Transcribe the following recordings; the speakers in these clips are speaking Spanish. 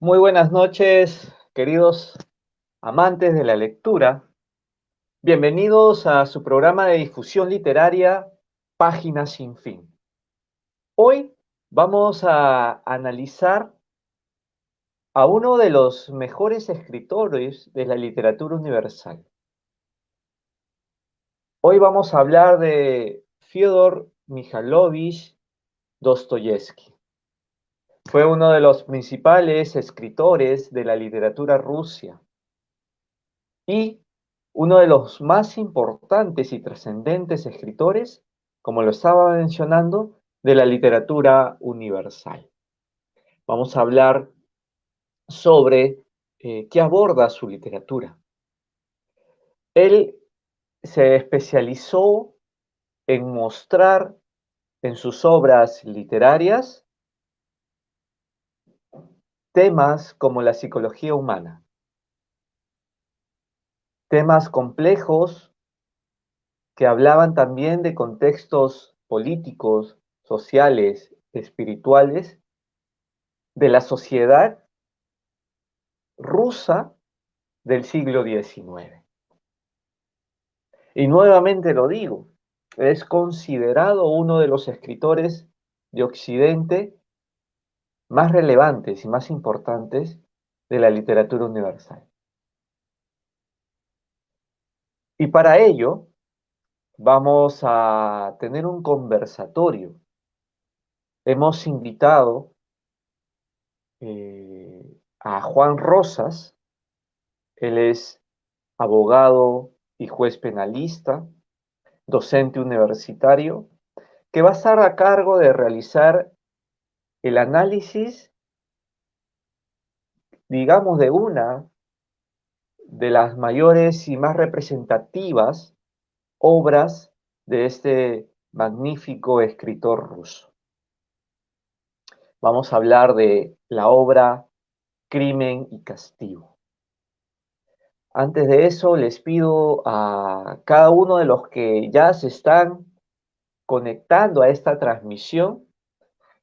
Muy buenas noches, queridos amantes de la lectura. Bienvenidos a su programa de difusión literaria, Páginas sin fin. Hoy vamos a analizar a uno de los mejores escritores de la literatura universal. Hoy vamos a hablar de Fyodor Mikhailovich Dostoyevsky. Fue uno de los principales escritores de la literatura rusa y uno de los más importantes y trascendentes escritores, como lo estaba mencionando, de la literatura universal. Vamos a hablar sobre qué aborda su literatura. Él se especializó en mostrar en sus obras literarias temas como la psicología humana, temas complejos que hablaban también de contextos políticos, sociales, espirituales, de la sociedad rusa del siglo XIX. Y nuevamente lo digo, es considerado uno de los escritores de Occidente más relevantes y más importantes de la literatura universal. Y para ello vamos a tener un conversatorio. Hemos invitado a Juan Rosas. Él es abogado y juez penalista, docente universitario, que va a estar a cargo de realizar el análisis, digamos, de una de las mayores y más representativas obras de este magnífico escritor ruso. Vamos a hablar de la obra Crimen y Castigo. Antes de eso, les pido a cada uno de los que ya se están conectando a esta transmisión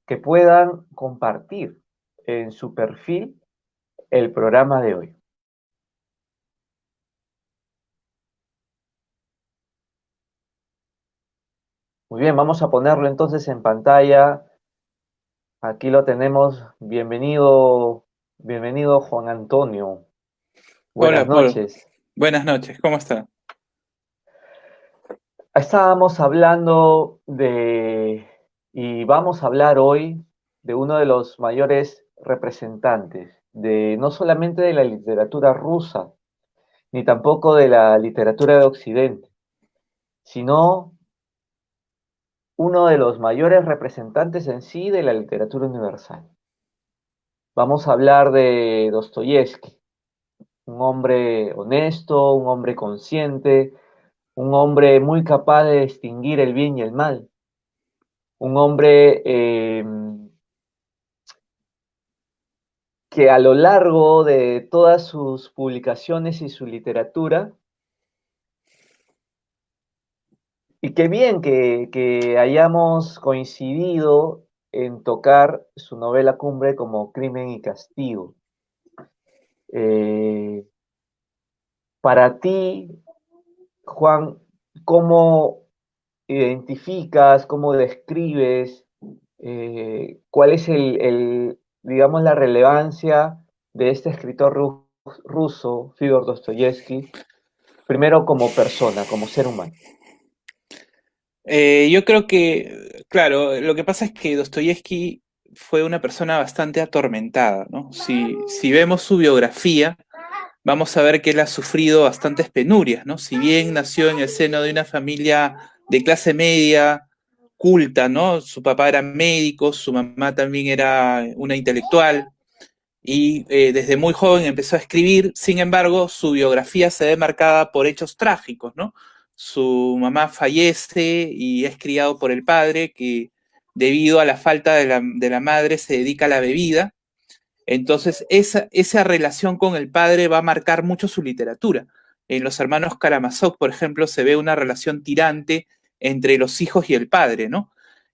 que puedan compartir en su perfil el programa de hoy. Muy bien, vamos a ponerlo entonces en pantalla. Aquí lo tenemos. Bienvenido, bienvenido Juan Antonio. Buenas Hola, Paul. noches. Buenas noches, ¿cómo está? Estábamos hablando y vamos a hablar hoy de uno de los mayores representantes de no solamente de la literatura rusa, ni tampoco de la literatura de Occidente, sino uno de los mayores representantes en sí de la literatura universal. Vamos a hablar de Dostoyevsky, un hombre honesto, un hombre consciente, un hombre muy capaz de distinguir el bien y el mal, un hombre que a lo largo de todas sus publicaciones y su literatura, y qué bien que hayamos coincidido en tocar su novela cumbre como Crimen y Castigo. Eh, para ti, Juan, ¿cómo identificas, cómo describes, cuál es digamos, la relevancia de este escritor ruso, Fyodor Dostoyevsky, primero como persona, como ser humano? Yo creo que, claro, lo que pasa es que Dostoyevsky fue una persona bastante atormentada, ¿no? Si vemos su biografía, vamos a ver que él ha sufrido bastantes penurias, ¿no? Si bien nació en el seno de una familia de clase media, culta, ¿no? Su papá era médico, su mamá también era una intelectual, y desde muy joven empezó a escribir. Sin embargo, su biografía se ve marcada por hechos trágicos, ¿no? Su mamá fallece y es criado por el padre, que debido a la falta de la madre se dedica a la bebida. Entonces, esa relación con el padre va a marcar mucho su literatura. En Los Hermanos Karamazov, por ejemplo, se ve una relación tirante entre los hijos y el padre, ¿no?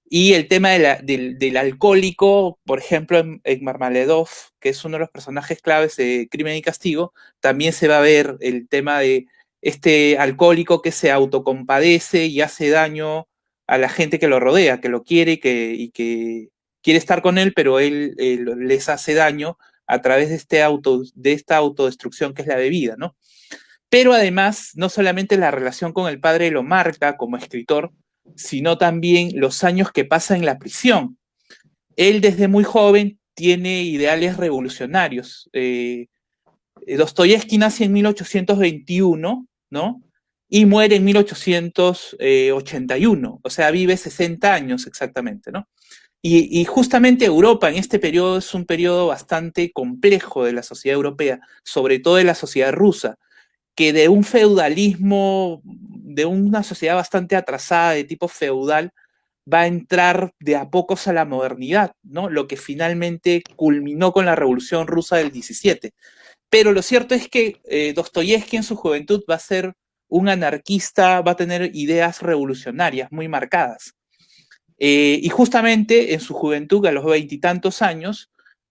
Y el tema del alcohólico, por ejemplo, en Marmaledov, que es uno de los personajes claves de Crimen y Castigo, también se va a ver el tema de este alcohólico que se autocompadece y hace daño a la gente que lo rodea, que lo quiere y que quiere estar con él, pero él les hace daño a través de esta autodestrucción que es la bebida, ¿no? Pero además, no solamente la relación con el padre lo marca como escritor, sino también los años que pasa en la prisión. Él desde muy joven tiene ideales revolucionarios. Dostoyevsky nace en 1821, ¿no? Y muere en 1881, o sea, vive 60 años exactamente, ¿no? Y justamente Europa en este periodo es un periodo bastante complejo de la sociedad europea, sobre todo de la sociedad rusa, que de un feudalismo, de una sociedad bastante atrasada de tipo feudal, va a entrar de a pocos a la modernidad, ¿no? Lo que finalmente culminó con la Revolución Rusa del 17. Pero lo cierto es que Dostoyevsky en su juventud va a ser un anarquista, va a tener ideas revolucionarias muy marcadas. Y justamente en su juventud, a los veintitantos años,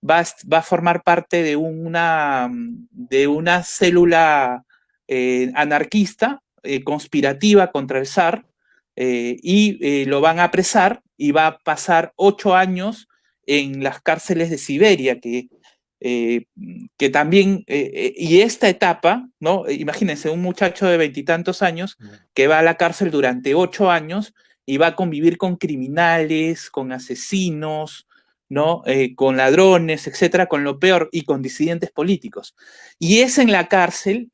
va a formar parte de una célula anarquista, conspirativa contra el zar, y lo van a apresar y va a pasar 8 años en las cárceles de Siberia, eh, que también, y esta etapa, ¿no? Imagínense, un muchacho de veintitantos años que va a la cárcel durante 8 años y va a convivir con criminales, con asesinos, ¿no? Con ladrones, etcétera, con lo peor, y con disidentes políticos. Y es en la cárcel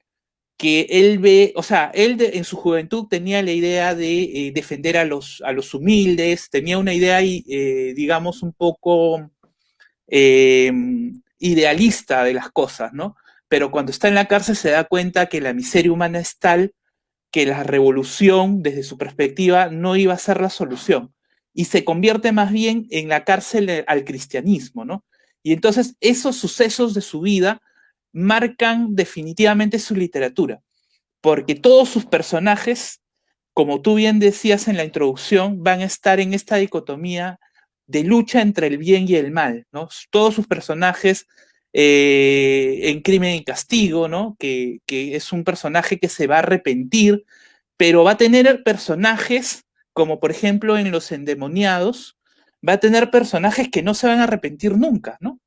que él ve, o sea, en su juventud tenía la idea de defender a los humildes, tenía una idea, digamos, un poco eh, idealista de las cosas, ¿no? Pero cuando está en la cárcel se da cuenta que la miseria humana es tal que la revolución, desde su perspectiva, no iba a ser la solución. Y se convierte más bien en la cárcel al cristianismo, ¿no? Y entonces esos sucesos de su vida marcan definitivamente su literatura, porque todos sus personajes, como tú bien decías en la introducción, van a estar en esta dicotomía de lucha entre el bien y el mal, ¿no? Todos sus personajes en Crimen y Castigo, ¿no? Que es un personaje que se va a arrepentir, pero va a tener personajes, como por ejemplo en Los Endemoniados, va a tener personajes que no se van a arrepentir nunca, ¿no?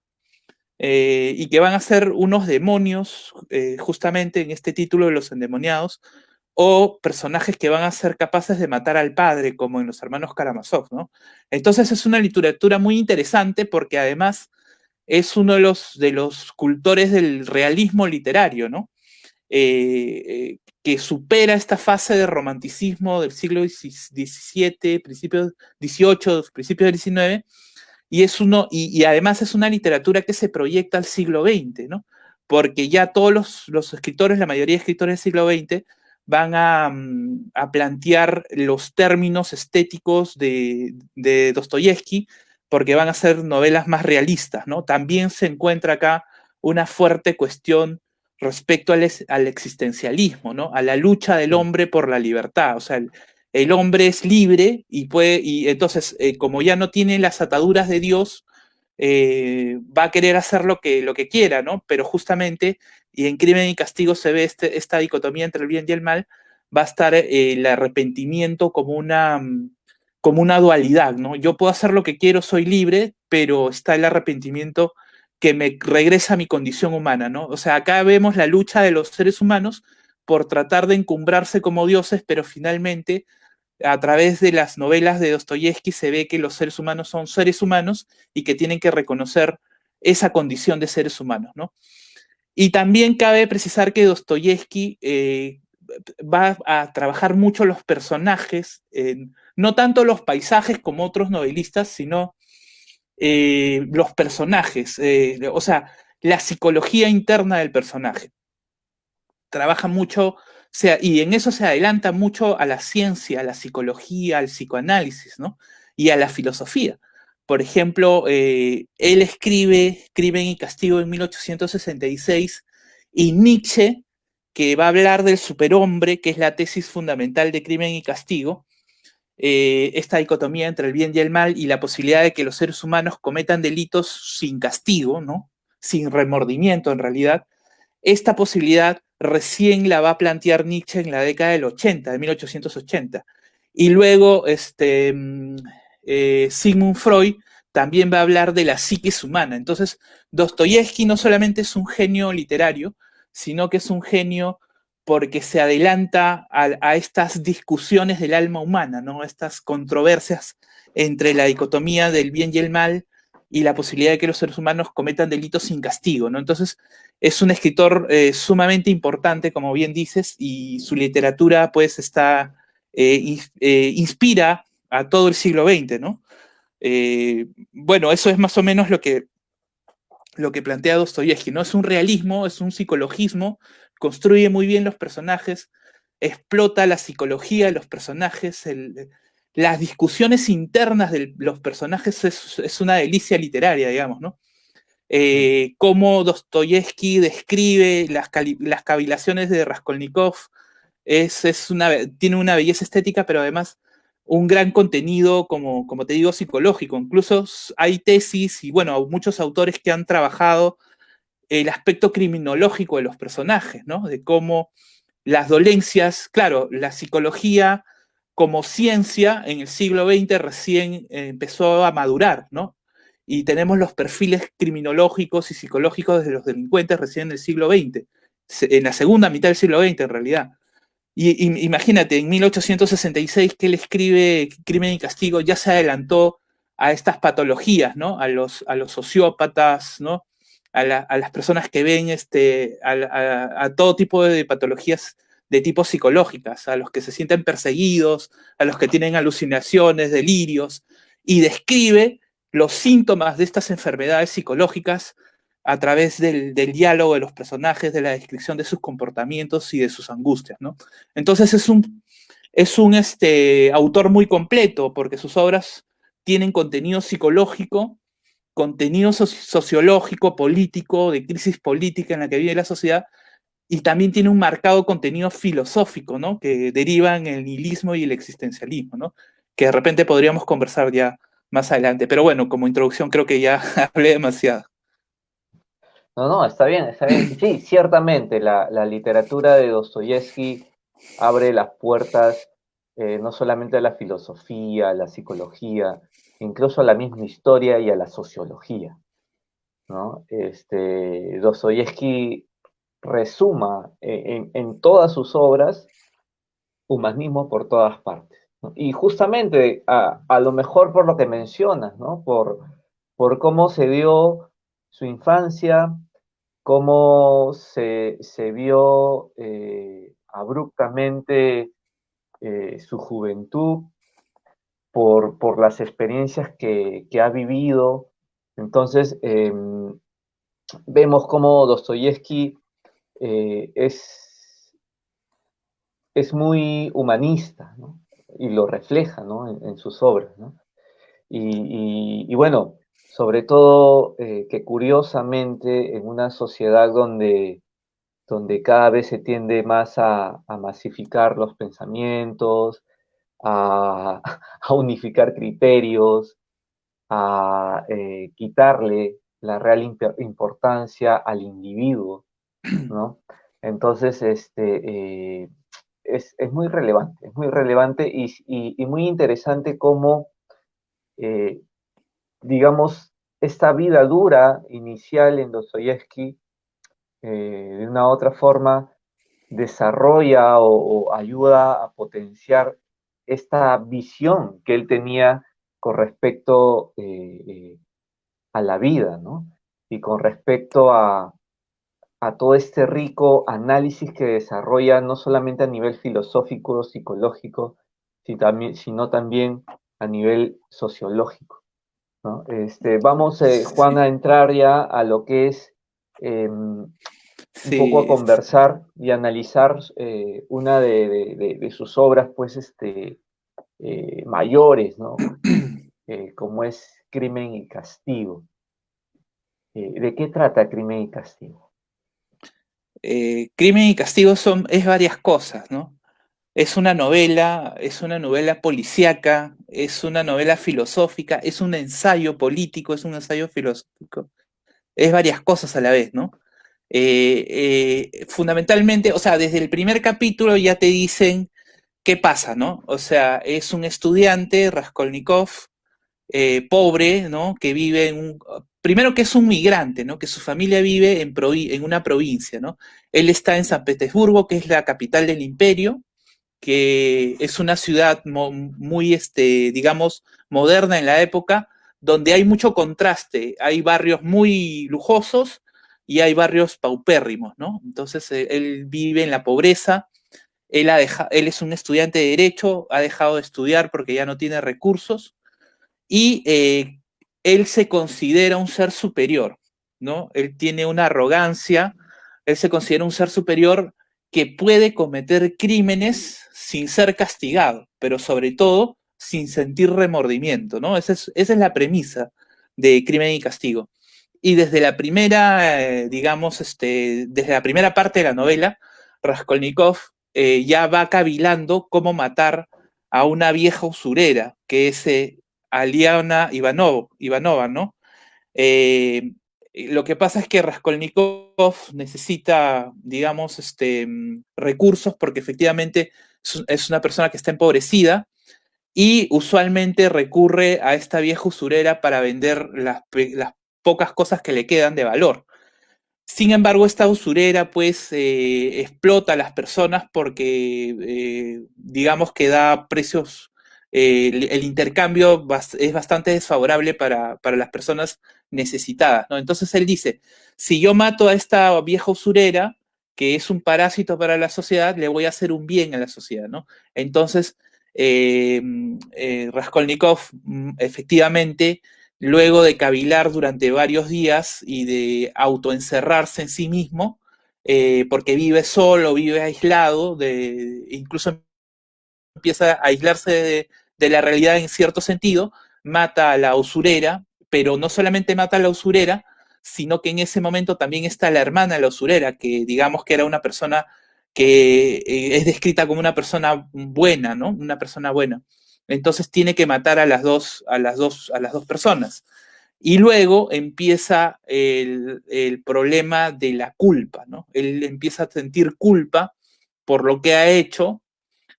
Y que van a ser unos demonios, justamente en este título de Los Endemoniados, o personajes que van a ser capaces de matar al padre, como en Los Hermanos Karamazov, ¿no? Entonces es una literatura muy interesante porque además es uno de los cultores del realismo literario, ¿no? Que supera esta fase de romanticismo del siglo XVII, principios XVIII, principios del XIX, y además es una literatura que se proyecta al siglo XX, ¿no? Porque ya todos los escritores, la mayoría de escritores del siglo XX, van a plantear los términos estéticos de Dostoyevsky, porque van a ser novelas más realistas, ¿no? También se encuentra acá una fuerte cuestión respecto al existencialismo, ¿no? A la lucha del hombre por la libertad. O sea, el hombre es libre y entonces, como ya no tiene las ataduras de Dios, va a querer hacer lo que quiera, ¿no? Pero justamente, y en Crimen y Castigo se ve esta dicotomía entre el bien y el mal, va a estar el arrepentimiento como una dualidad, ¿no? Yo puedo hacer lo que quiero, soy libre, pero está el arrepentimiento que me regresa a mi condición humana, ¿no? O sea, acá vemos la lucha de los seres humanos por tratar de encumbrarse como dioses, pero finalmente a través de las novelas de Dostoyevsky se ve que los seres humanos son seres humanos y que tienen que reconocer esa condición de seres humanos, ¿no? Y también cabe precisar que Dostoyevsky va a trabajar mucho los personajes, no tanto los paisajes como otros novelistas, sino los personajes, o sea, la psicología interna del personaje. Trabaja mucho, sea, y en eso se adelanta mucho a la ciencia, a la psicología, al psicoanálisis, ¿no? Y a la filosofía. Por ejemplo, él escribe Crimen y Castigo en 1866 y Nietzsche, que va a hablar del superhombre, que es la tesis fundamental de Crimen y Castigo, esta dicotomía entre el bien y el mal y la posibilidad de que los seres humanos cometan delitos sin castigo, ¿no? Sin remordimiento en realidad. Esta posibilidad recién la va a plantear Nietzsche en la década del 80, de 1880. Y luego Sigmund Freud también va a hablar de la psiquis humana. Entonces, Dostoyevsky no solamente es un genio literario, sino que es un genio porque se adelanta a estas discusiones del alma humana, ¿no? Estas controversias entre la dicotomía del bien y el mal y la posibilidad de que los seres humanos cometan delitos sin castigo, ¿no? Entonces, es un escritor sumamente importante, como bien dices, y su literatura, pues, inspira a todo el siglo XX, ¿no? Bueno, eso es más o menos lo que plantea Dostoyevsky, ¿no? Es un realismo, es un psicologismo, construye muy bien los personajes, explota la psicología de los personajes, las discusiones internas de los personajes es una delicia literaria, digamos, ¿no? Cómo Dostoyevsky describe las cavilaciones de Raskolnikov, tiene una belleza estética, pero además un gran contenido, como te digo, psicológico. Incluso hay tesis y, bueno, muchos autores que han trabajado el aspecto criminológico de los personajes, ¿no? De cómo las dolencias, claro, la psicología como ciencia en el siglo XX recién empezó a madurar, ¿no? Y tenemos los perfiles criminológicos y psicológicos de los delincuentes recién en el siglo XX, en la segunda mitad del siglo XX en realidad. Y imagínate, en 1866 que él escribe Crimen y Castigo, ya se adelantó a estas patologías, ¿no? A los sociópatas, ¿no? A las personas que ven a todo tipo de patologías de tipo psicológicas, a los que se sienten perseguidos, a los que tienen alucinaciones, delirios, y describe los síntomas de estas enfermedades psicológicas a través del diálogo de los personajes, de la descripción de sus comportamientos y de sus angustias, ¿no? Entonces es un autor muy completo porque sus obras tienen contenido psicológico, contenido sociológico, político, de crisis política en la que vive la sociedad, y también tiene un marcado contenido filosófico, ¿no? Que deriva en el nihilismo y el existencialismo, ¿no? Que de repente podríamos conversar ya más adelante. Pero bueno, como introducción creo que ya hablé demasiado. No, no, está bien, está bien. Sí, ciertamente la literatura de Dostoyevsky abre las puertas no solamente a la filosofía, a la psicología, incluso a la misma historia y a la sociología, ¿no? Dostoyevsky resuma en todas sus obras humanismo por todas partes, ¿no? Y justamente a lo mejor por lo que mencionas, ¿no? Por cómo se dio su infancia, cómo se vio abruptamente su juventud, por las experiencias que ha vivido. Entonces, vemos cómo Dostoyevsky eh, es, es muy humanista, ¿no? Y lo refleja, ¿no? En sus obras, ¿no? Y bueno, sobre todo que curiosamente en una sociedad donde cada vez se tiende más a masificar los pensamientos, a, a unificar criterios, a quitarle la real importancia al individuo, ¿no? Entonces, es muy relevante y muy interesante cómo, eh, digamos, esta vida dura inicial en Dostoyevsky, de una u otra forma, desarrolla o ayuda a potenciar esta visión que él tenía con respecto a la vida, ¿no? Y con respecto a todo este rico análisis que desarrolla no solamente a nivel filosófico, psicológico, sino también a nivel sociológico, ¿no? Vamos, Juan, Sí, a entrar ya a lo que es un poco a sí, conversar y analizar una de sus obras, pues, mayores, ¿no? Como es Crimen y Castigo. ¿De qué trata Crimen y Castigo? Crimen y castigo es varias cosas, ¿no? es una novela policíaca, es una novela filosófica, es un ensayo político, es un ensayo filosófico, es varias cosas a la vez, ¿no? Fundamentalmente, o sea, desde el primer capítulo ya te dicen qué pasa, ¿no? O sea, es un estudiante, Raskolnikov, pobre, ¿no? Que vive en un... Primero que es un migrante, ¿no? Que su familia vive en una provincia, ¿no? Él está en San Petersburgo, que es la capital del imperio, que es una ciudad muy, digamos, moderna en la época, donde hay mucho contraste. Hay barrios muy lujosos y hay barrios paupérrimos, ¿no? Entonces, él vive en la pobreza, él es un estudiante de derecho, ha dejado de estudiar porque ya no tiene recursos y él se considera un ser superior, ¿no? Él tiene una arrogancia, él se considera un ser superior que puede cometer crímenes sin ser castigado, pero sobre todo sin sentir remordimiento, ¿no? Esa es la premisa de Crimen y Castigo. Y desde la primera, digamos, desde la primera parte de la novela, Raskolnikov ya va cavilando cómo matar a una vieja usurera, que es Aliana Ivanova, ¿no? Lo que pasa es que Raskolnikov necesita, digamos, recursos porque efectivamente es una persona que está empobrecida y usualmente recurre a esta vieja usurera para vender las pocas cosas que le quedan de valor. Sin embargo, esta usurera pues explota a las personas porque digamos que da precios, el intercambio es bastante desfavorable para las personas necesitadas, ¿no? Entonces él dice, si yo mato a esta vieja usurera, que es un parásito para la sociedad, le voy a hacer un bien a la sociedad, ¿no? Entonces, Raskolnikov efectivamente luego de cavilar durante varios días y de autoencerrarse en sí mismo, porque vive solo, vive aislado, incluso empieza a aislarse de la realidad en cierto sentido, mata a la usurera, pero no solamente mata a la usurera, sino que en ese momento también está la hermana de la usurera, que digamos que era una persona que es descrita como una persona buena, ¿no? Una persona buena. Entonces tiene que matar a las dos personas. Y luego empieza el problema de la culpa, ¿no? Él empieza a sentir culpa por lo que ha hecho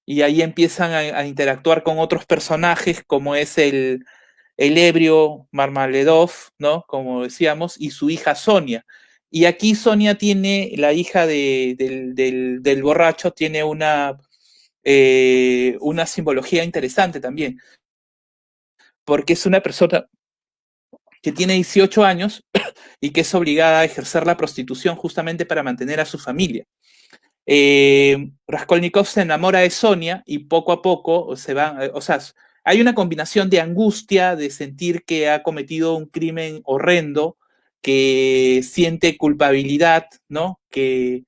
y ahí empiezan a interactuar con otros personajes como es el ebrio Marmaledov, ¿no? Como decíamos, y su hija Sonia. Y aquí Sonia tiene, la hija del borracho, tiene una simbología interesante también, porque es una persona que tiene 18 años y que es obligada a ejercer la prostitución justamente para mantener a su familia. Raskolnikov se enamora de Sonia y poco a poco se va, o sea, hay una combinación de angustia, de sentir que ha cometido un crimen horrendo, que siente culpabilidad, ¿no? El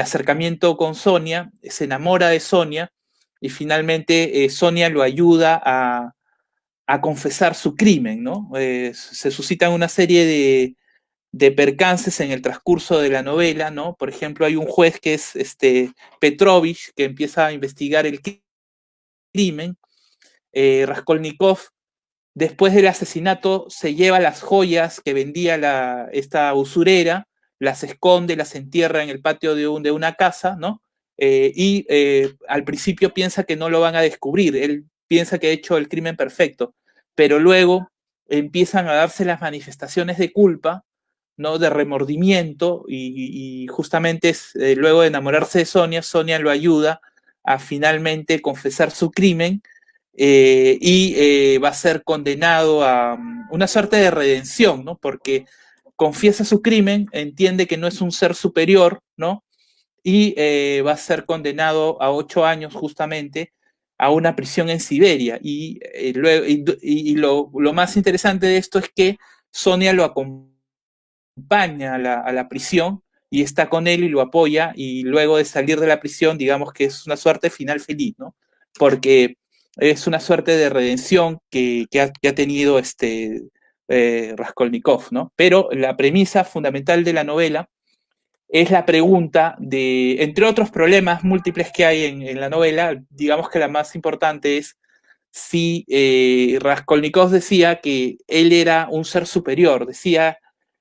acercamiento con Sonia, se enamora de Sonia y finalmente Sonia lo ayuda a confesar su crimen, ¿no? Se suscitan una serie de percances en el transcurso de la novela, ¿no? Por ejemplo, hay un juez que es Petrovich, que empieza a investigar el crimen. Raskolnikov, después del asesinato, se lleva las joyas que vendía esta usurera, las esconde, las entierra en el patio de una casa, ¿no? Al principio piensa que no lo van a descubrir, él piensa que ha hecho el crimen perfecto, pero luego empiezan a darse las manifestaciones de culpa, ¿no? De remordimiento y justamente luego de enamorarse de Sonia, Sonia lo ayuda a finalmente confesar su crimen y va a ser condenado a una suerte de redención, ¿no? Porque confiesa su crimen, entiende que no es un ser superior, ¿no? Y va a ser condenado a 8 años justamente a una prisión en Siberia. Lo más interesante de esto es que Sonia lo acompaña a la prisión y está con él y lo apoya y luego de salir de la prisión, digamos que es una suerte final feliz, ¿no? Porque es una suerte de redención que ha tenido Raskolnikov, ¿no? Pero la premisa fundamental de la novela es la pregunta de, entre otros problemas múltiples que hay en la novela, digamos que la más importante es si Raskolnikov decía que él era un ser superior, decía,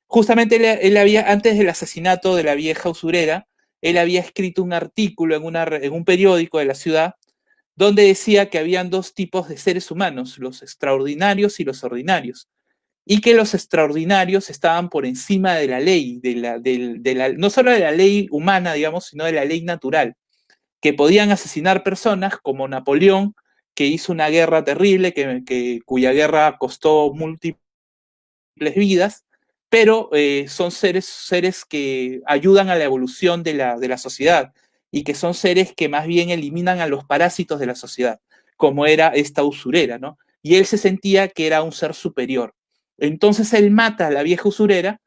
justamente él había, antes del asesinato de la vieja usurera, él había escrito un artículo en un periódico de la ciudad donde decía que habían dos tipos de seres humanos, los extraordinarios y los ordinarios, y que los extraordinarios estaban por encima de la ley, no solo de la ley humana, digamos, sino de la ley natural, que podían asesinar personas como Napoleón, que hizo una guerra terrible, cuya guerra costó múltiples vidas, pero son seres que ayudan a la evolución de la sociedad y que son seres que más bien eliminan a los parásitos de la sociedad, como era esta usurera, ¿no? Y él se sentía que era un ser superior. Entonces él mata a la vieja usurera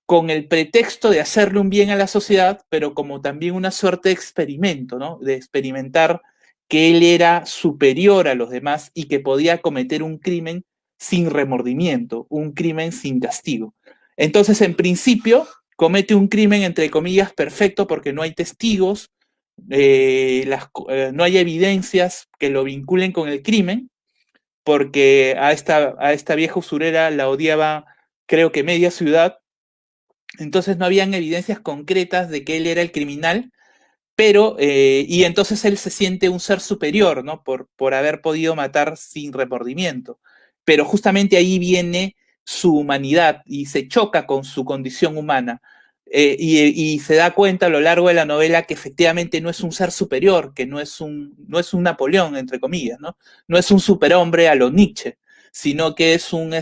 con el pretexto de hacerle un bien a la sociedad, pero como también una suerte de experimento, ¿no? De experimentar que él era superior a los demás y que podía cometer un crimen sin remordimiento, un crimen sin castigo. Entonces, en principio, comete un crimen, entre comillas, perfecto porque no hay testigos, no hay evidencias que lo vinculen con el crimen, porque a esta vieja usurera la odiaba, creo que media ciudad, entonces no habían evidencias concretas de que él era el criminal, pero, y entonces él se siente un ser superior, ¿no? Por haber podido matar sin remordimiento. Pero justamente ahí viene su humanidad y se choca con su condición humana. Y se da cuenta a lo largo de la novela que efectivamente no es un ser superior, que no es un Napoleón, entre comillas, ¿no? No es un superhombre a lo Nietzsche, sino que es un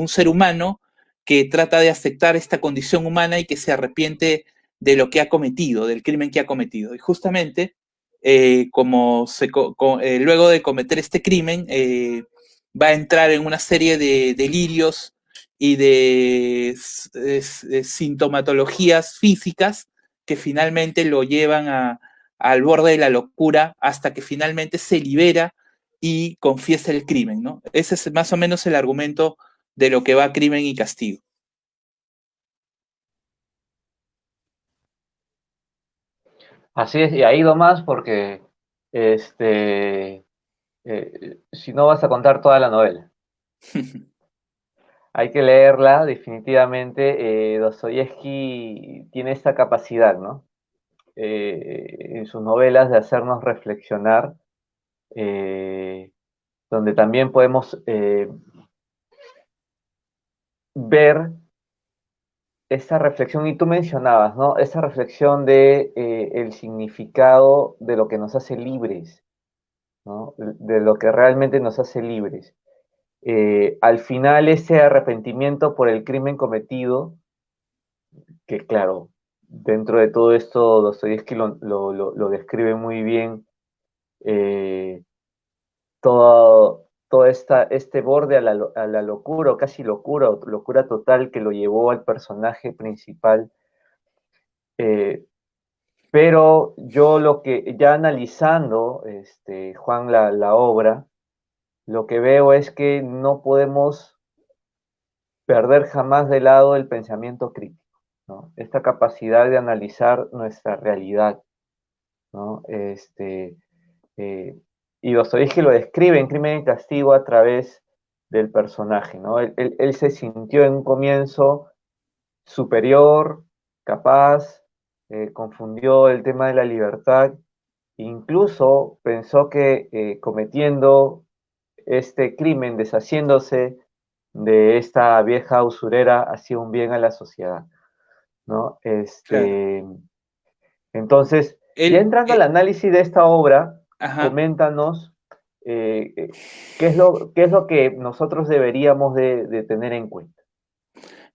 ser humano que trata de aceptar esta condición humana y que se arrepiente de lo que ha cometido, del crimen que ha cometido. Y justamente, luego de cometer este crimen, va a entrar en una serie de delirios y de sintomatologías físicas que finalmente lo llevan al borde de la locura hasta que finalmente se libera y confiesa el crimen, ¿no? Ese es más o menos el argumento de lo que va Crimen y Castigo. Así es, y ahí nomás porque este, si no vas a contar toda la novela. Hay que leerla, definitivamente. Dostoyevsky tiene esta capacidad, ¿no? En sus novelas de hacernos reflexionar, eh, donde también podemos ver esa reflexión, y tú mencionabas, ¿no? Esa reflexión de el significado de lo que nos hace libres, ¿no? De lo que realmente nos hace libres. Al final, ese arrepentimiento por el crimen cometido, que claro, dentro de todo esto Dostoyevsky lo describe muy bien, eh, todo este borde a la locura, o casi locura, o locura total que lo llevó al personaje principal. Eh, pero yo lo que, ya analizando, Juan, la obra, lo que veo es que no podemos perder jamás de lado el pensamiento crítico, ¿no? Esta capacidad de analizar nuestra realidad, ¿no? Eh, y Dostoyevsky lo describe en Crimen y Castigo a través del personaje, ¿no? Él se sintió en un comienzo superior, capaz, confundió el tema de la libertad, incluso pensó que cometiendo este crimen, deshaciéndose de esta vieja usurera, hacía un bien a la sociedad, ¿no? Claro. Entonces, ya Él, entrando al análisis de esta obra, ajá. coméntanos qué es lo que nosotros deberíamos de tener en cuenta.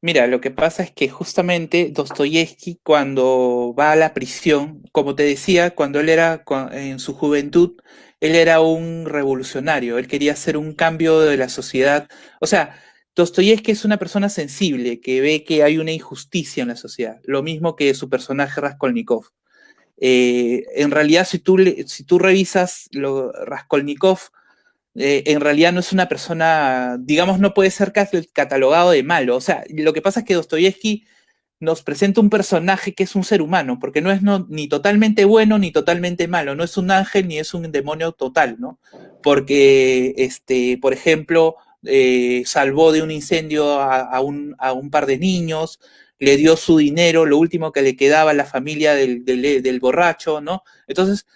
Mira, lo que pasa es que justamente Dostoyevsky cuando va a la prisión, como te decía, cuando él era en su juventud, él era un revolucionario, él quería hacer un cambio de la sociedad. O sea, Dostoyevsky es una persona sensible que ve que hay una injusticia en la sociedad, lo mismo que su personaje Raskolnikov. En realidad, si tú revisas Raskolnikov, en realidad no es una persona, digamos, no puede ser catalogado de malo. O sea, lo que pasa es que Dostoyevsky nos presenta un personaje que es un ser humano, porque no es ni totalmente bueno ni totalmente malo, no es un ángel ni es un demonio total, ¿no? Porque, por ejemplo, salvó de un incendio a un par de niños, le dio su dinero, lo último que le quedaba a la familia del borracho, ¿no? Entonces,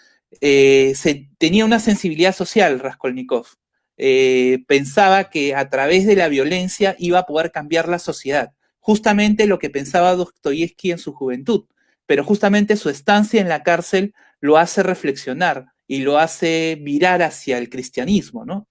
tenía una sensibilidad social, Raskolnikov. Pensaba que a través de la violencia iba a poder cambiar la sociedad. Justamente lo que pensaba Dostoyevsky en su juventud, pero justamente su estancia en la cárcel lo hace reflexionar y lo hace virar hacia el cristianismo, ¿no?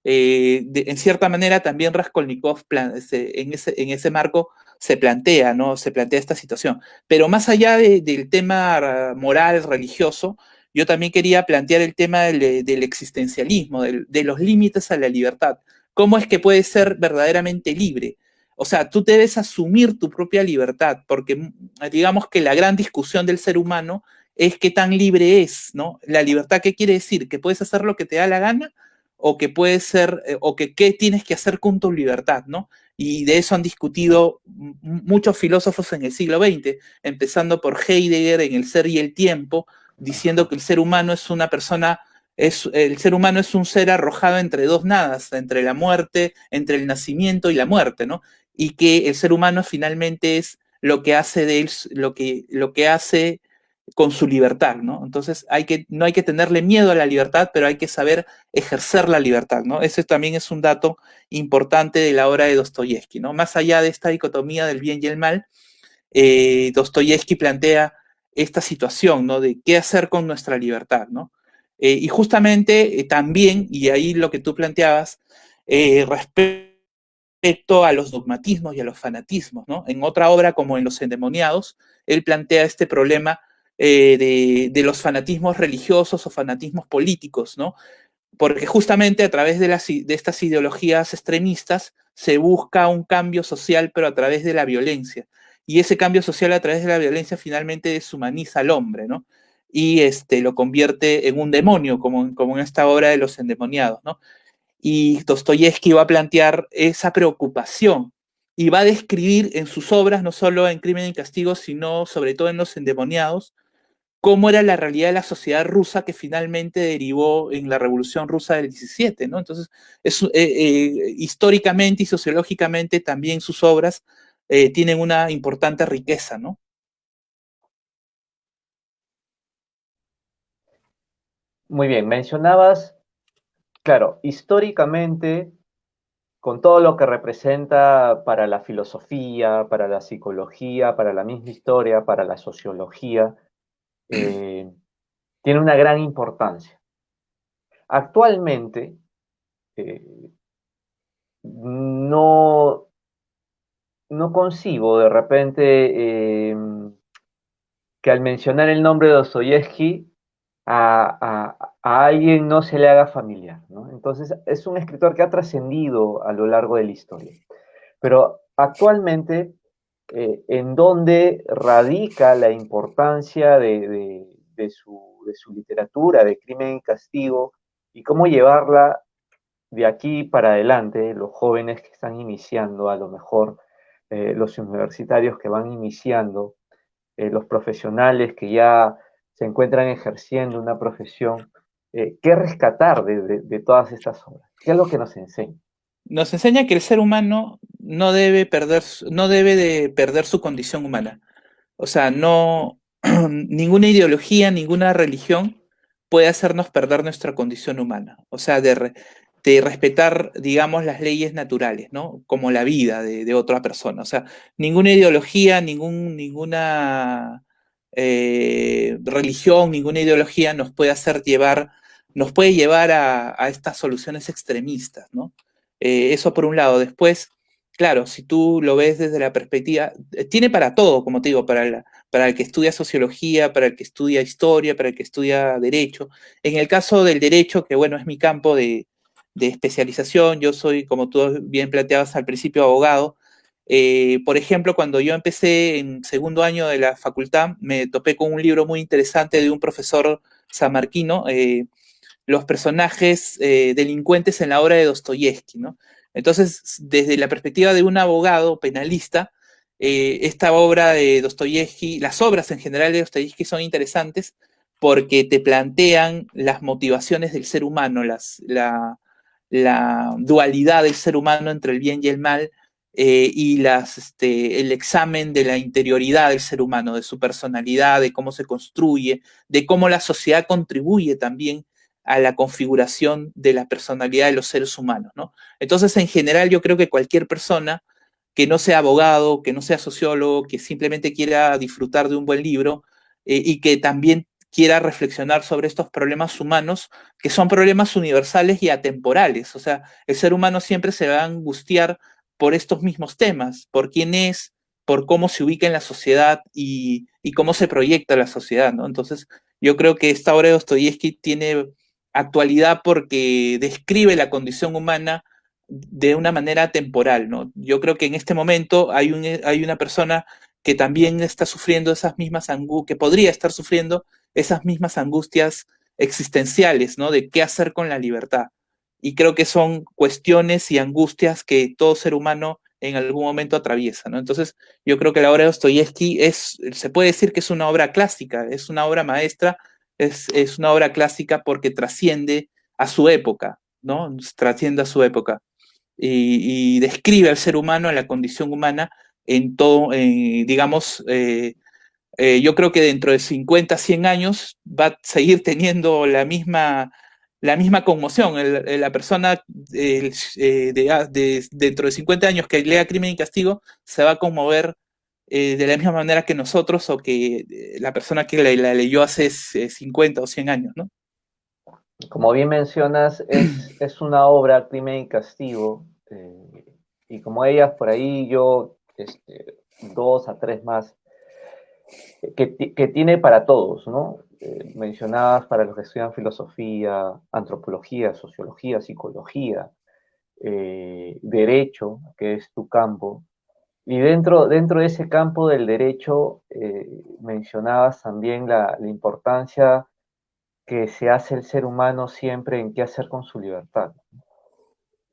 En cierta manera también Raskolnikov en ese marco se plantea, ¿no? Se plantea esta situación. Pero más allá del tema moral, religioso, yo también quería plantear el tema del existencialismo, de los límites a la libertad. ¿Cómo es que puedes ser verdaderamente libre? O sea, tú debes asumir tu propia libertad, porque digamos que la gran discusión del ser humano es qué tan libre es, ¿no? La libertad, ¿qué quiere decir? ¿Que puedes hacer lo que te da la gana? O que puede ser, o que qué tienes que hacer con tu libertad, ¿no? Y de eso han discutido muchos filósofos en el siglo XX, empezando por Heidegger en El ser y el tiempo, diciendo que el ser humano es una persona, el ser humano es un ser arrojado entre dos nadas, entre la muerte, entre el nacimiento y la muerte, ¿no? Y que el ser humano finalmente es lo que hace de él, lo que hace con su libertad, ¿no? Entonces no hay que tenerle miedo a la libertad, pero hay que saber ejercer la libertad, ¿no? Ese también es un dato importante de la obra de Dostoyevsky, ¿no? Más allá de esta dicotomía del bien y el mal, Dostoyevsky plantea esta situación, ¿no? De qué hacer con nuestra libertad, ¿no? Y justamente también, y ahí lo que tú planteabas, respecto a los dogmatismos y a los fanatismos, ¿no? En otra obra, como en Los Endemoniados, él plantea este problema de los fanatismos religiosos o fanatismos políticos, ¿no? Porque justamente a través de estas ideologías extremistas se busca un cambio social, pero a través de la violencia. Y ese cambio social a través de la violencia finalmente deshumaniza al hombre, ¿no? Y lo convierte en un demonio, como en esta obra de Los Endemoniados, ¿no? Y Dostoyevsky va a plantear esa preocupación y va a describir en sus obras, no solo en Crimen y Castigo, sino sobre todo en Los Endemoniados, cómo era la realidad de la sociedad rusa que finalmente derivó en la Revolución Rusa del 17, ¿no? Entonces, históricamente y sociológicamente también sus obras tienen una importante riqueza, ¿no? Muy bien, mencionabas, claro, históricamente, con todo lo que representa para la filosofía, para la psicología, para la misma historia, para la sociología, eh, tiene una gran importancia. Actualmente, eh, no, no concibo de repente que al mencionar el nombre de Dostoyevsky a alguien no se le haga familiar, ¿no? Entonces, es un escritor que ha trascendido a lo largo de la historia. Pero actualmente, ¿en dónde radica la importancia de su literatura, de Crimen y Castigo, y cómo llevarla de aquí para adelante, los jóvenes que están iniciando, a lo mejor los universitarios que van iniciando, los profesionales que ya se encuentran ejerciendo una profesión, ¿qué rescatar de todas estas obras? ¿Qué es lo que nos enseña? Nos enseña que el ser humano no debe de perder su condición humana. O sea, no, ninguna ideología, ninguna religión puede hacernos perder nuestra condición humana. O sea, de respetar, digamos, las leyes naturales, ¿no? Como la vida de otra persona. O sea, ninguna ideología, ninguna religión, ninguna ideología nos puede llevar a estas soluciones extremistas, ¿no? Eso por un lado. Después, claro, si tú lo ves desde la perspectiva, tiene para todo, como te digo, para el que estudia sociología, para el que estudia historia, para el que estudia derecho. En el caso del derecho, que bueno, es mi campo de especialización, yo soy, como tú bien planteabas al principio, abogado. Por ejemplo, cuando yo empecé en segundo año de la facultad, me topé con un libro muy interesante de un profesor samarquino, los personajes delincuentes en la obra de Dostoyevsky, ¿no? Entonces, desde la perspectiva de un abogado penalista, esta obra de Dostoyevsky, las obras en general de Dostoyevsky son interesantes porque te plantean las motivaciones del ser humano, la dualidad del ser humano entre el bien y el mal, y el examen de la interioridad del ser humano, de su personalidad, de cómo se construye, de cómo la sociedad contribuye también a la configuración de la personalidad de los seres humanos, ¿no? Entonces, en general, yo creo que cualquier persona que no sea abogado, que no sea sociólogo, que simplemente quiera disfrutar de un buen libro, y que también quiera reflexionar sobre estos problemas humanos, que son problemas universales y atemporales. O sea, el ser humano siempre se va a angustiar por estos mismos temas, por quién es, por cómo se ubica en la sociedad y cómo se proyecta la sociedad, ¿no? Entonces, yo creo que esta obra de Dostoyevsky tiene actualidad porque describe la condición humana de una manera temporal, ¿no? Yo creo que en este momento hay una persona que también está sufriendo esas mismas angustias, que podría estar sufriendo esas mismas angustias existenciales, ¿no? De qué hacer con la libertad. Y creo que son cuestiones y angustias que todo ser humano en algún momento atraviesa, ¿no? Entonces, yo creo que la obra de Dostoyevsky se puede decir que es una obra clásica, es una obra maestra, es una obra clásica porque trasciende a su época, ¿no? Trasciende a su época y describe al ser humano, a la condición humana, en todo, digamos, yo creo que dentro de 50, 100 años va a seguir teniendo la misma conmoción. La persona dentro de 50 años que lea Crimen y Castigo se va a conmover de la misma manera que nosotros o que la persona que la leyó hace 50 o 100 años, ¿no? Como bien mencionas, es una obra, Crimen y Castigo, y como ellas, por ahí yo, dos a tres más, que tiene para todos, ¿no? Mencionadas para los que estudian filosofía, antropología, sociología, psicología, derecho, que es tu campo. Y dentro de ese campo del derecho, mencionabas también la importancia que se hace el ser humano siempre en qué hacer con su libertad.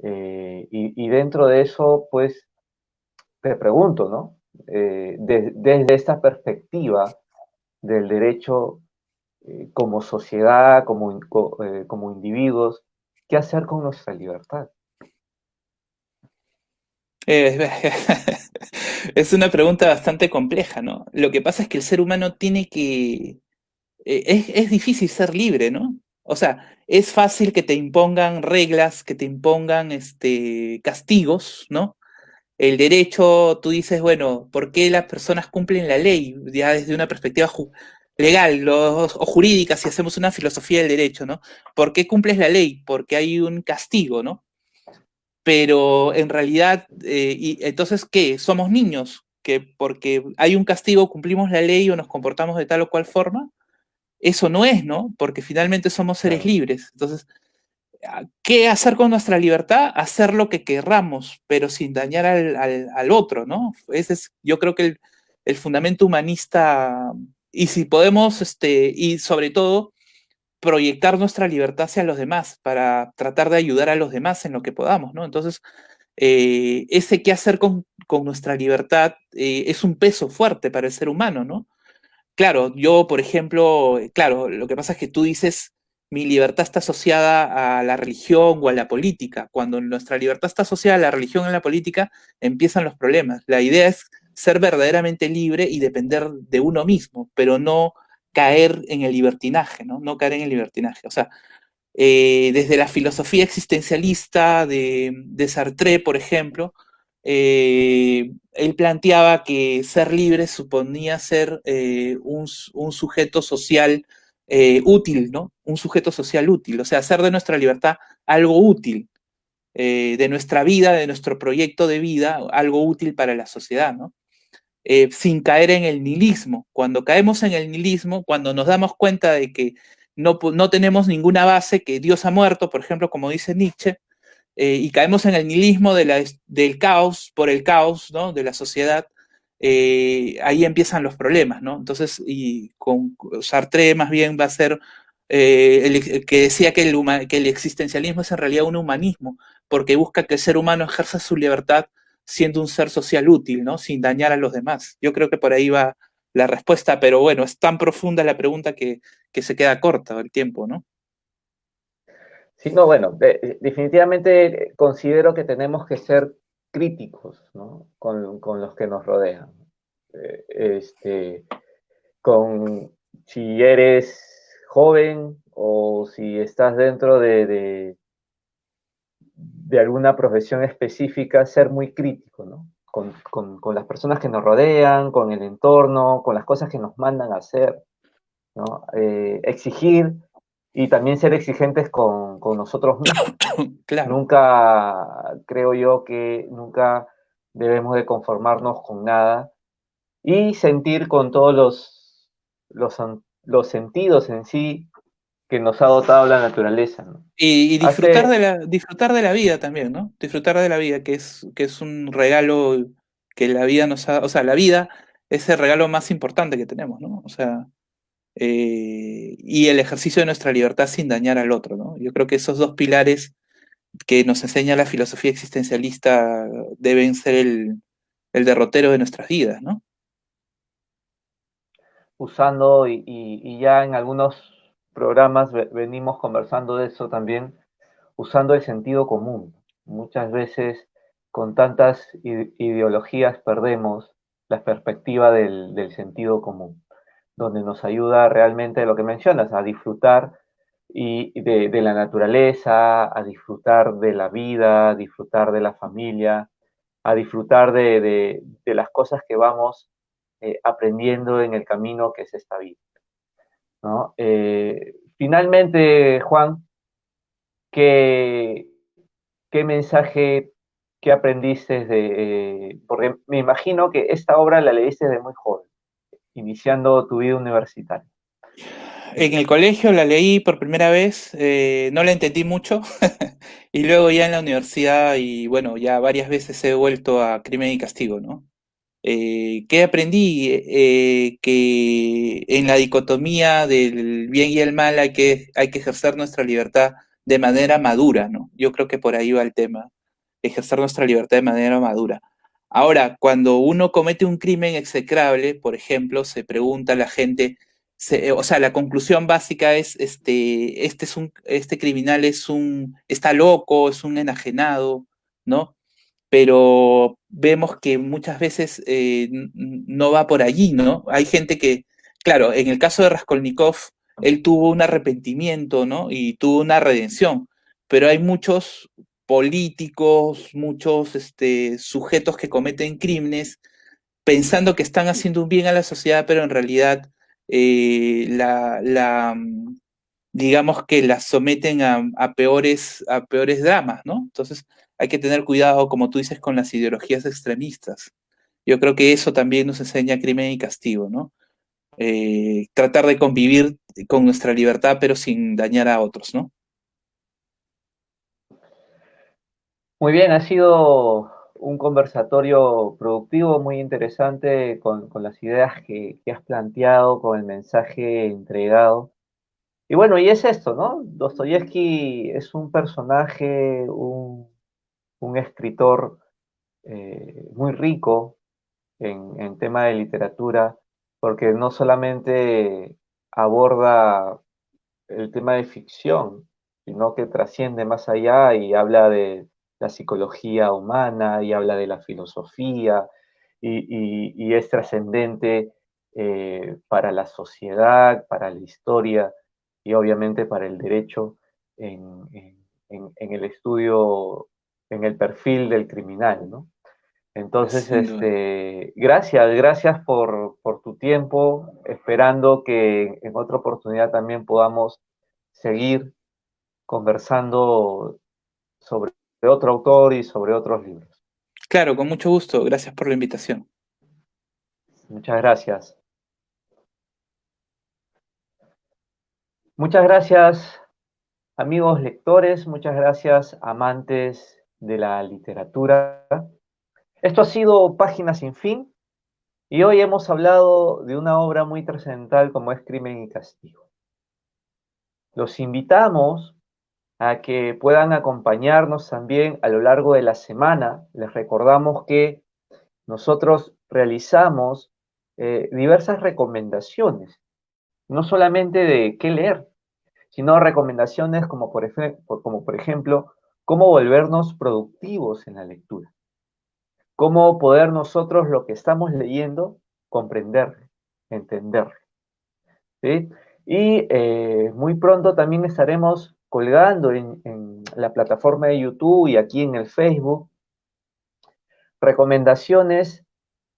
Y dentro de eso, pues, te pregunto, ¿no? Desde esta perspectiva del derecho como sociedad, como individuos, ¿qué hacer con nuestra libertad? Eh, es una pregunta bastante compleja, ¿no? Lo que pasa es que el ser humano tiene que... es difícil ser libre, ¿no? O sea, es fácil que te impongan reglas, que te impongan castigos, ¿no? El derecho, tú dices, bueno, ¿por qué las personas cumplen la ley? Ya desde una perspectiva legal o jurídica, si hacemos una filosofía del derecho, ¿no? ¿Por qué cumples la ley? Porque hay un castigo, ¿no? Pero en realidad, y entonces, ¿qué? ¿Somos niños? ¿Que porque hay un castigo cumplimos la ley o nos comportamos de tal o cual forma? Eso no es, ¿no? Porque finalmente somos seres Claro. libres. Entonces, ¿qué hacer con nuestra libertad? Hacer lo que querramos, pero sin dañar al otro, ¿no? Ese es, yo creo que el fundamento humanista, y si podemos, y sobre todo, proyectar nuestra libertad hacia los demás, para tratar de ayudar a los demás en lo que podamos, ¿no? Entonces, ese qué hacer con nuestra libertad es un peso fuerte para el ser humano, ¿no? Claro, yo, por ejemplo, claro, lo que pasa es que tú dices, mi libertad está asociada a la religión o a la política. Cuando nuestra libertad está asociada a la religión y a la política, empiezan los problemas. La idea es ser verdaderamente libre y depender de uno mismo, pero no caer en el libertinaje, ¿no? No caer en el libertinaje. O sea, desde la filosofía existencialista de Sartre, por ejemplo, él planteaba que ser libre suponía ser un sujeto social útil, ¿no? Un sujeto social útil, o sea, hacer de nuestra libertad algo útil, de nuestra vida, de nuestro proyecto de vida, algo útil para la sociedad, ¿no? Sin caer en el nihilismo. Cuando caemos en el nihilismo, cuando nos damos cuenta de que no tenemos ninguna base, que Dios ha muerto, por ejemplo, como dice Nietzsche, y caemos en el nihilismo del caos, por el caos, ¿no? De la sociedad, ahí empiezan los problemas, ¿no? Entonces, y con Sartre más bien va a ser el que decía que el existencialismo es en realidad un humanismo, porque busca que el ser humano ejerza su libertad siendo un ser social útil, ¿no? Sin dañar a los demás. Yo creo que por ahí va la respuesta, pero bueno, es tan profunda la pregunta que se queda corta el tiempo, ¿no? Sí, no, bueno, definitivamente considero que tenemos que ser críticos, ¿no? Con los que nos rodean. Eh, este, con si eres joven o si estás dentro de alguna profesión específica, ser muy crítico, ¿no? Con las personas que nos rodean, con el entorno, con las cosas que nos mandan a hacer, ¿no? Exigir y también ser exigentes con nosotros mismos, ¿no? Claro. Nunca, creo yo que nunca debemos de conformarnos con nada y sentir con todos los sentidos en sí que nos ha dotado la naturaleza, ¿no? Y Hace, disfrutar de la vida también, ¿no? Disfrutar de la vida, que es un regalo que la vida nos ha, o sea, la vida es el regalo más importante que tenemos, ¿no? O sea, y el ejercicio de nuestra libertad sin dañar al otro, ¿no? Yo creo que esos dos pilares que nos enseña la filosofía existencialista deben ser el derrotero de nuestras vidas, ¿no? usando y ya en algunos programas venimos conversando de eso también, usando el sentido común. Muchas veces con tantas ideologías perdemos la perspectiva del sentido común, donde nos ayuda realmente lo que mencionas, a disfrutar de la naturaleza, a disfrutar de la vida, a disfrutar de la familia, a disfrutar de las cosas que vamos aprendiendo en el camino que es esta vida, ¿no? Finalmente, Juan, ¿qué, qué mensaje, qué aprendiste porque me imagino que esta obra la leíste de muy joven, iniciando tu vida universitaria. En el colegio la leí por primera vez, no la entendí mucho, y luego ya en la universidad y bueno, ya varias veces he vuelto a Crimen y Castigo, ¿no? ¿Qué aprendí? Que en la dicotomía del bien y el mal hay que ejercer nuestra libertad de manera madura, ¿no? Yo creo que por ahí va el tema, ejercer nuestra libertad de manera madura. Ahora, cuando uno comete un crimen execrable, por ejemplo, se pregunta a la gente, o sea, la conclusión básica es, este criminal está loco, es un enajenado, ¿no? Pero vemos que muchas veces no va por allí, ¿no? Hay gente que, claro, en el caso de Raskolnikov, él tuvo un arrepentimiento, ¿no? Y tuvo una redención, pero hay muchos políticos, muchos sujetos que cometen crímenes pensando que están haciendo un bien a la sociedad, pero en realidad digamos que las someten a peores dramas, ¿no? Entonces hay que tener cuidado, como tú dices, con las ideologías extremistas. Yo creo que eso también nos enseña crimen y castigo, ¿no? Tratar de convivir con nuestra libertad, pero sin dañar a otros, ¿no? Muy bien, ha sido un conversatorio productivo, muy interesante, con las ideas que has planteado, con el mensaje entregado. Y bueno, y es esto, ¿no? Dostoyevsky es un personaje, un escritor muy rico en tema de literatura, porque no solamente aborda el tema de ficción, sino que trasciende más allá y habla de la psicología humana y habla de la filosofía y es trascendente para la sociedad, para la historia y obviamente para el derecho en el estudio, en el perfil del criminal, ¿no? Entonces, Sin duda. gracias por tu tiempo, esperando que en otra oportunidad también podamos seguir conversando sobre otro autor y sobre otros libros. Claro, con mucho gusto. Gracias por la invitación. Muchas gracias. Muchas gracias, amigos lectores, muchas gracias, amantes de la literatura. Esto ha sido Páginas sin fin y hoy hemos hablado de una obra muy trascendental como es Crimen y Castigo. Los invitamos a que puedan acompañarnos también a lo largo de la semana. Les recordamos que nosotros realizamos diversas recomendaciones, no solamente de qué leer, sino recomendaciones como por ejemplo, cómo volvernos productivos en la lectura, cómo poder nosotros lo que estamos leyendo comprender, entender, ¿sí? Y muy pronto también estaremos colgando en la plataforma de YouTube y aquí en el Facebook recomendaciones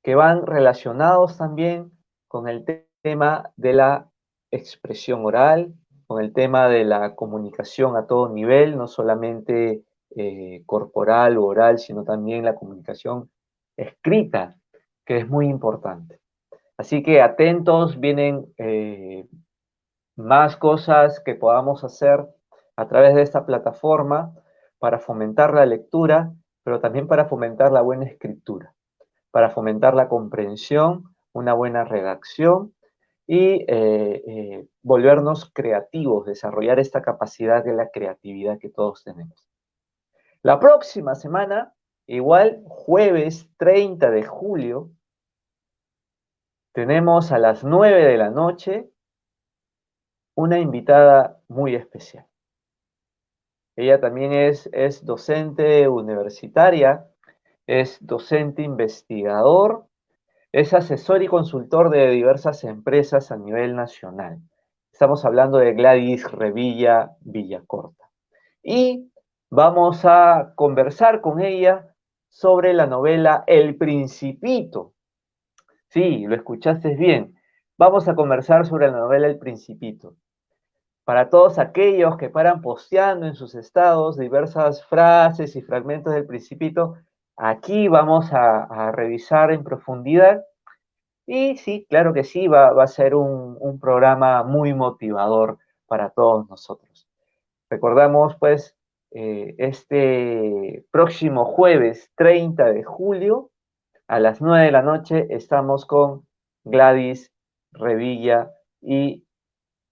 que van relacionados también con el tema de la expresión oral, con el tema de la comunicación a todo nivel, no solamente corporal o oral, sino también la comunicación escrita, que es muy importante. Así que atentos, vienen más cosas que podamos hacer a través de esta plataforma para fomentar la lectura, pero también para fomentar la buena escritura, para fomentar la comprensión, una buena redacción y volvernos creativos, desarrollar esta capacidad de la creatividad que todos tenemos. La próxima semana, igual jueves 30 de julio, tenemos a las 9 de la noche una invitada muy especial. Ella también es docente universitaria, es docente investigador, es asesor y consultor de diversas empresas a nivel nacional. Estamos hablando de Gladys Revilla Villacorta. Y vamos a conversar con ella sobre la novela El Principito. Sí, lo escuchaste bien. Vamos a conversar sobre la novela El Principito. Para todos aquellos que paran posteando en sus estados diversas frases y fragmentos del Principito, aquí vamos a revisar en profundidad. Y sí, claro que sí, va a ser un programa muy motivador para todos nosotros. Recordamos, pues, este próximo jueves 30 de julio a las 9 de la noche estamos con Gladys Revilla y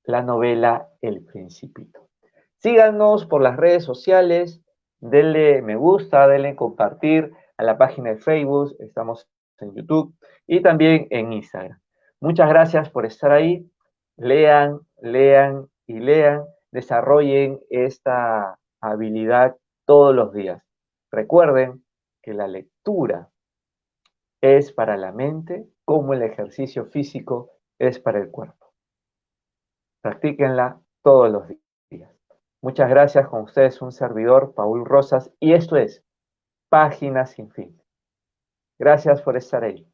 la novela El Principito. Síganos por las redes sociales, denle me gusta, denle compartir a la página de Facebook, estamos en YouTube y también en Instagram. Muchas gracias por estar ahí. Lean, lean y lean. Desarrollen esta habilidad todos los días. Recuerden que la lectura es para la mente como el ejercicio físico es para el cuerpo. Practíquenla todos los días. Muchas gracias, con ustedes un servidor, Paul Rosas, y esto es Páginas sin fin. Gracias por estar ahí.